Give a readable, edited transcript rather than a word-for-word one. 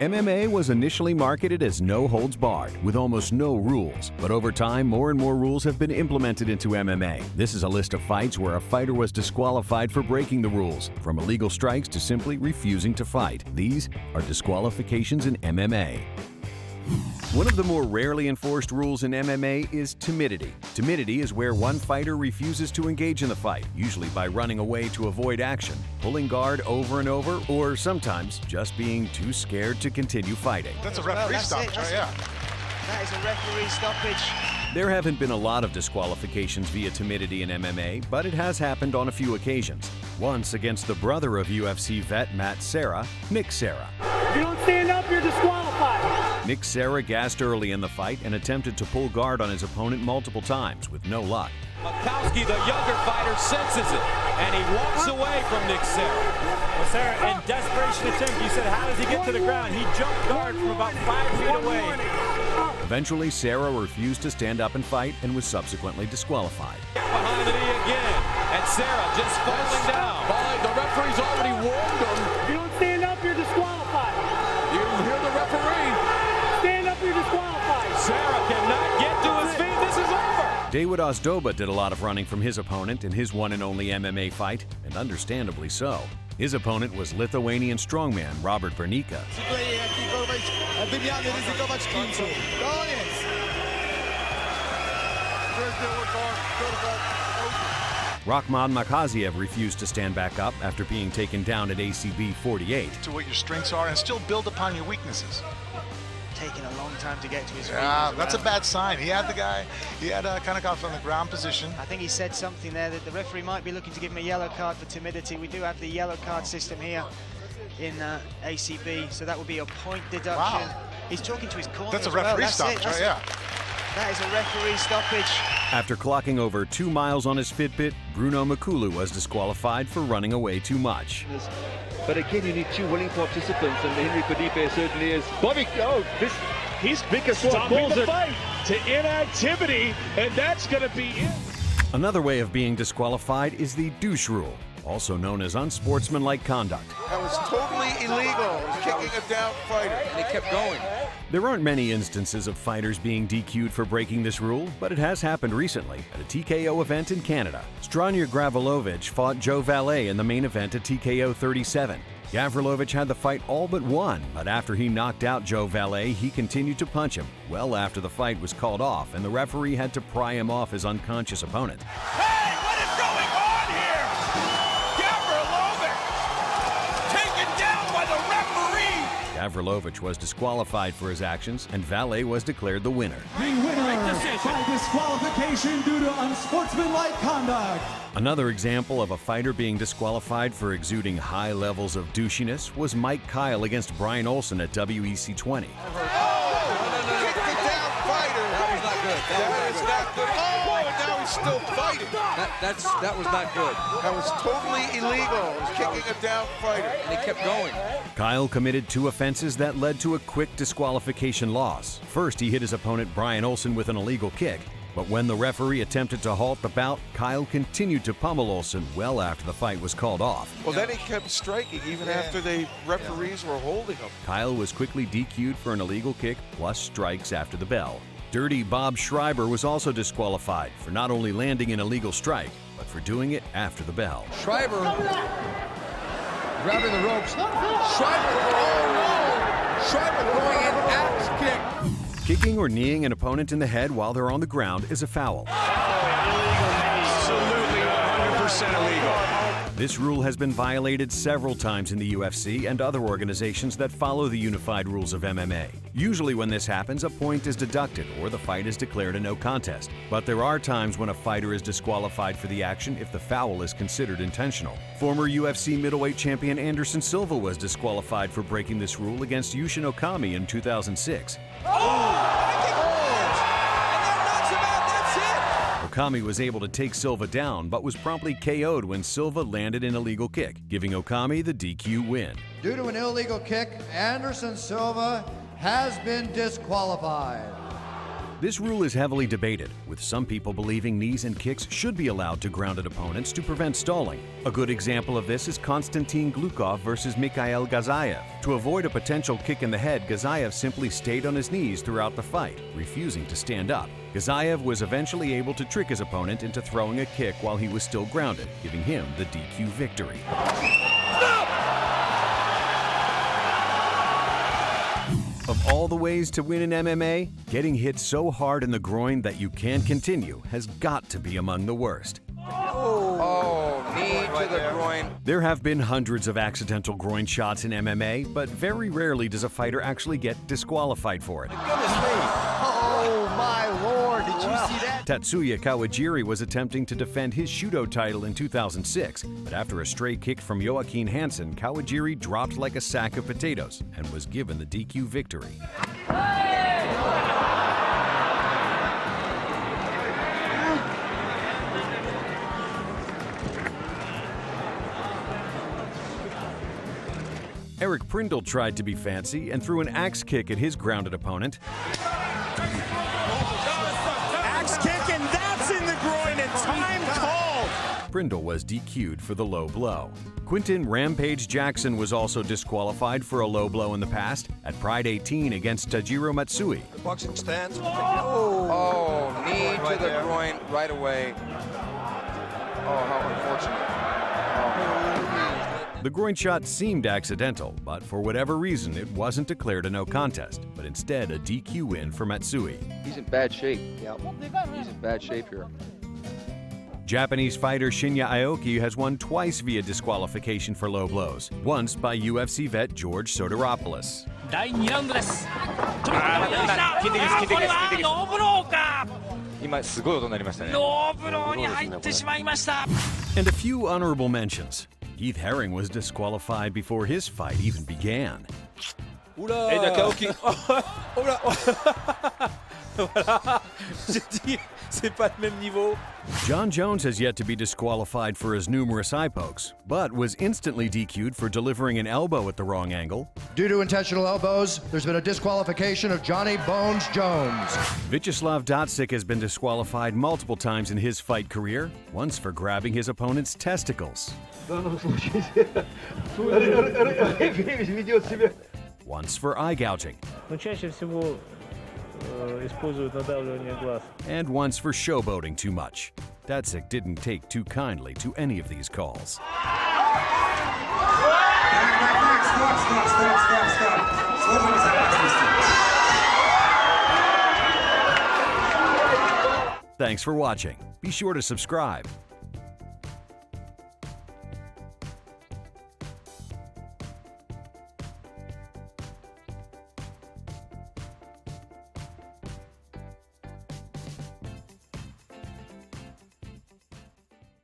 MMA was initially marketed as no holds barred, with almost no rules. But over time, more and more rules have been implemented into MMA. This is a list of fights where a fighter was disqualified for breaking the rules, from illegal strikes to simply refusing to fight. These are disqualifications in MMA. One of the more rarely enforced rules in MMA is timidity. Timidity is where one fighter refuses to engage in the fight, usually by running away to avoid action, pulling guard over and over, or sometimes just being too scared to continue fighting. That's a referee stoppage, right? Yeah. That is a referee stoppage. There haven't been a lot of disqualifications via timidity in MMA, but it has happened on a few occasions. Once against the brother of UFC vet Matt Serra, Nick Serra. If you don't stand up, you're disqualified. Nick Serra gassed early in the fight and attempted to pull guard on his opponent multiple times with no luck. Makowski, the younger fighter, senses it, and he walks away from Nick Serra. Well, Serra, in desperation attempt, you said, how does he get to the ground? He jumped guard from about 5 feet away. Eventually, Serra refused to stand up and fight and was subsequently disqualified. Behind the knee again, and Serra just falling down. The referee's already warned him. If you don't stand up, you're disqualified. You hear the referee. Stand up, you're disqualified. Serra cannot get to his feet. This is over. David Ozdoba did a lot of running from his opponent in his one and only MMA fight, and understandably so. His opponent was Lithuanian strongman Robert Bernicka. Rakhman Makaziev refused to stand back up after being taken down at ACB 48. To what your strengths are and still build upon your weaknesses. Taking a long time to get to his feet. Yeah, that's a bad sign. He had the guy, he had Kanikov on the ground position. I think he said something there that the referee might be looking to give him a yellow card for timidity. We do have the yellow card system here in ACB, so that would be a point deduction. Wow. He's talking to his corner. That's a referee stoppage, right? Yeah. That is a referee stoppage. After clocking over 2 miles on his Fitbit, Bruno Makulu was disqualified for running away too much. But again, you need two willing participants, and Henry Padipe certainly is. Bobby, he's Stopping the fight to inactivity, and that's going to be it. Another way of being disqualified is the Douche Rule, also known as unsportsmanlike conduct. That was totally illegal. He was kicking a down fighter, and he kept going. There aren't many instances of fighters being DQ'd for breaking this rule, but it has happened recently at a TKO event in Canada. Stronimir Gavrilovic fought Joe Valle in the main event at TKO 37. Gavrilovic had the fight all but won, but after he knocked out Joe Valle, he continued to punch him well after the fight was called off, and the referee had to pry him off his unconscious opponent. Hey, what is going on here? Gavrilovic taken down by the referee. Gavrilovic was disqualified for his actions, and Valle was declared the winner. The winner by disqualification due to unsportsmanlike conduct. Another example of a fighter being disqualified for exuding high levels of douchiness was Mike Kyle against Brian Olsen at WEC 20. Kick the down fighter. That was not good. That is not good. Oh, and now he's still fighting. That was not good. That was totally illegal. He was kicking a down fighter, and he kept going. Kyle committed 2 offenses that led to a quick disqualification loss. First, he hit his opponent Brian Olsen with an illegal kick. But when the referee attempted to halt the bout, Kyle continued to pummel Olsen well after the fight was called off. Well, then he kept striking even after the referees were holding him. Kyle was quickly DQ'd for an illegal kick plus strikes after the bell. Dirty Bob Schreiber was also disqualified for not only landing an illegal strike, but for doing it after the bell. Schreiber grabbing the ropes. Schreiber, oh no! Schreiber going in axe kick. Kicking or kneeing an opponent in the head while they're on the ground is a foul. Absolutely 100% illegal. This rule has been violated several times in the UFC and other organizations that follow the unified rules of MMA. Usually when this happens, a point is deducted or the fight is declared a no contest. But there are times when a fighter is disqualified for the action if the foul is considered intentional. Former UFC middleweight champion Anderson Silva was disqualified for breaking this rule against Yushin Okami in 2006. Okami was able to take Silva down, but was promptly KO'd when Silva landed an illegal kick, giving Okami the DQ win. Due to an illegal kick, Anderson Silva has been disqualified. This rule is heavily debated, with some people believing knees and kicks should be allowed to grounded opponents to prevent stalling. A good example of this is Konstantin Glukov versus Mikhail Gazayev. To avoid a potential kick in the head, Gazayev simply stayed on his knees throughout the fight, refusing to stand up. Gazayev was eventually able to trick his opponent into throwing a kick while he was still grounded, giving him the DQ victory. Of all the ways to win in MMA, getting hit so hard in the groin that you can't continue has got to be among the worst. Oh, knee to the groin. There have been hundreds of accidental groin shots in MMA, but very rarely does a fighter actually get disqualified for it. Oh my lord, did you see that? Tatsuya Kawajiri was attempting to defend his Shudo title in 2006, but after a stray kick from Joaquin Hansen, Kawajiri dropped like a sack of potatoes and was given the DQ victory. Eric Prindle tried to be fancy and threw an axe kick at his grounded opponent. Axe kick, and that's in the groin, and time called. Prindle was DQ'd for the low blow. Quinton Rampage Jackson was also disqualified for a low blow in the past at Pride 18 against Tajiro Matsui. The boxing stance. Oh, knee to the groin right away. Oh, how unfortunate. The groin shot seemed accidental, but for whatever reason, it wasn't declared a no contest, but instead a DQ win for Matsui. He's in bad shape. Yeah, he's in bad shape here. Japanese fighter Shinya Aoki has won twice via disqualification for low blows, once by UFC vet George Soteropoulos. 第2ラウンドです。これはノーブローか。今すごい音になりましたね。ノーブローに入ってしまいました。 And a few honorable mentions. Keith Haring was disqualified before his fight even began. Et Nakaoki. Voilà. J'ai dit, c'est pas le même niveau. John Jones has yet to be disqualified for his numerous eye pokes, but was instantly DQ'd for delivering an elbow at the wrong angle. Due to intentional elbows, there's been a disqualification of Johnny Bones Jones. Vyacheslav Dotsik has been disqualified multiple times in his fight career, once for grabbing his opponent's testicles. Once for eye gouging. And once for showboating too much. Dotsik didn't take too kindly to any of these calls. Thanks for watching. Be sure to subscribe.